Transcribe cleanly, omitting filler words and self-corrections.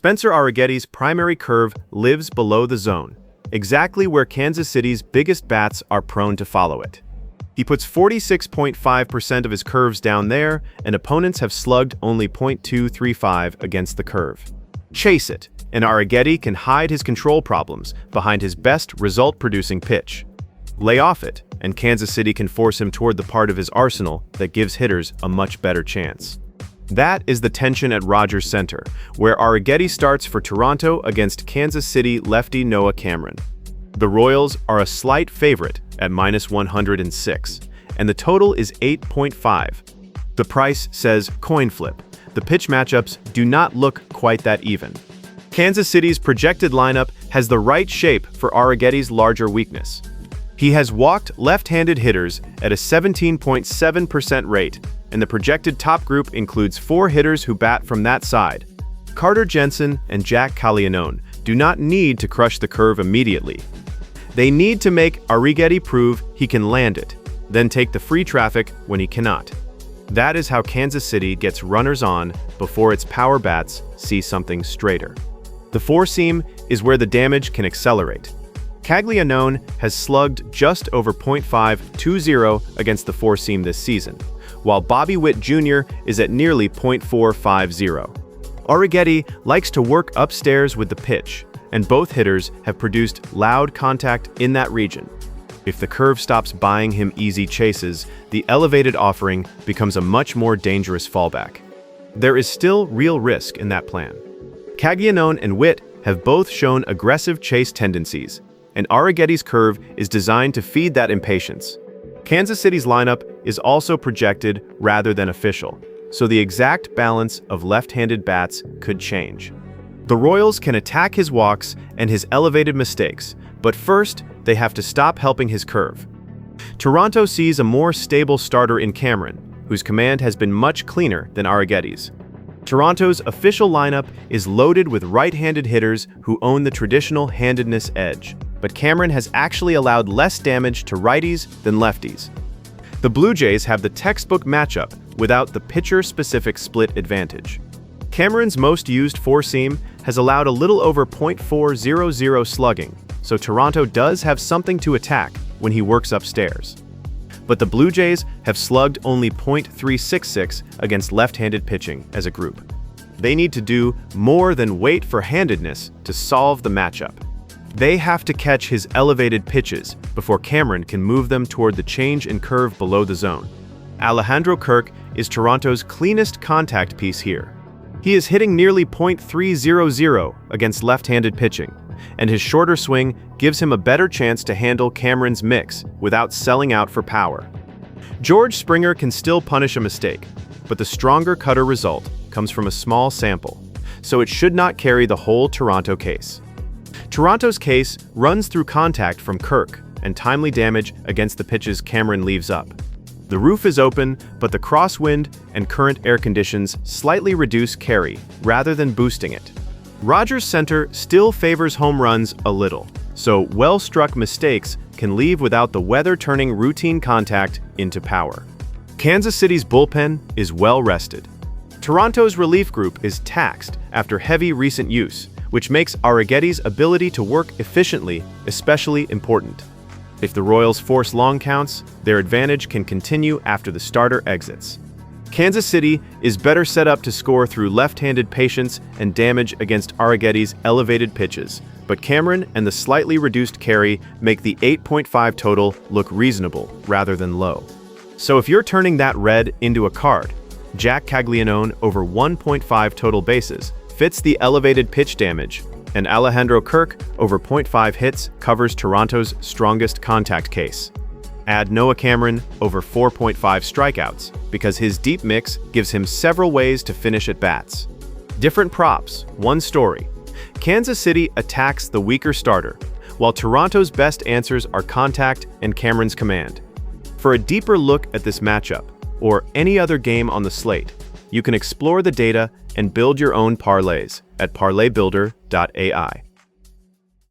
Spencer Arrighetti's primary curve lives below the zone, exactly where Kansas City's biggest bats are prone to follow it. He puts 46.5% of his curves down there, and opponents have slugged only .235 against the curve. Chase it, and Arrighetti can hide his control problems behind his best result-producing pitch. Lay off it, and Kansas City can force him toward the part of his arsenal that gives hitters a much better chance. That is the tension at Rogers Center, where Arrighetti starts for Toronto against Kansas City lefty Noah Cameron. The Royals are a slight favorite at -106, and the total is 8.5. The price says coin flip. The pitch matchups do not look quite that even. Kansas City's projected lineup has the right shape for Arrighetti's larger weakness. He has walked left-handed hitters at a 17.7% rate, and the projected top group includes 4 hitters who bat from that side. Carter Jensen and Jack Caglianone do not need to crush the curve immediately. They need to make Arrighetti prove he can land it, then take the free traffic when he cannot. That is how Kansas City gets runners on before its power bats see something straighter. The four-seam is where the damage can accelerate. Caglianone has slugged just over .520 against the four-seam this season, while Bobby Witt Jr. is at nearly .450. Arrighetti likes to work upstairs with the pitch, and both hitters have produced loud contact in that region. If the curve stops buying him easy chases, the elevated offering becomes a much more dangerous fallback. There is still real risk in that plan. Caglianone and Witt have both shown aggressive chase tendencies, and Arrighetti's curve is designed to feed that impatience. Kansas City's lineup is also projected rather than official, so the exact balance of left-handed bats could change. The Royals can attack his walks and his elevated mistakes, but first, they have to stop helping his curve. Toronto sees a more stable starter in Cameron, whose command has been much cleaner than Arrighetti's. Toronto's official lineup is loaded with right-handed hitters who own the traditional handedness edge, but Cameron has actually allowed less damage to righties than lefties. The Blue Jays have the textbook matchup without the pitcher-specific split advantage. Cameron's most used four-seam has allowed a little over .400 slugging, so Toronto does have something to attack when he works upstairs. But the Blue Jays have slugged only .366 against left-handed pitching as a group. They need to do more than wait for handedness to solve the matchup. They have to catch his elevated pitches before Cameron can move them toward the change in curve below the zone. Alejandro Kirk is Toronto's cleanest contact piece here. He is hitting nearly .300 against left-handed pitching, and his shorter swing gives him a better chance to handle Cameron's mix without selling out for power. George Springer can still punish a mistake, but the stronger cutter result comes from a small sample, so it should not carry the whole Toronto case. Toronto's case runs through contact from Kirk and timely damage against the pitches Cameron leaves up. The roof is open, but the crosswind and current air conditions slightly reduce carry rather than boosting it. Rogers Center still favors home runs a little, so well-struck mistakes can leave without the weather turning routine contact into power. Kansas City's bullpen is well-rested. Toronto's relief group is taxed after heavy recent use, which makes Arrighetti's ability to work efficiently especially important. If the Royals force long counts, their advantage can continue after the starter exits. Kansas City is better set up to score through left-handed patience and damage against Arrighetti's elevated pitches, but Cameron and the slightly reduced carry make the 8.5 total look reasonable rather than low. So if you're turning that red into a card, Jack Caglianone over 1.5 total bases fits the elevated pitch damage, and Alejandro Kirk over .5 hits covers Toronto's strongest contact case. Add Noah Cameron over 4.5 strikeouts, because his deep mix gives him several ways to finish at bats. Different props, one story. Kansas City attacks the weaker starter, while Toronto's best answers are contact and Cameron's command. For a deeper look at this matchup, or any other game on the slate, you can explore the data and build your own parlays at ParlayBuilder.ai.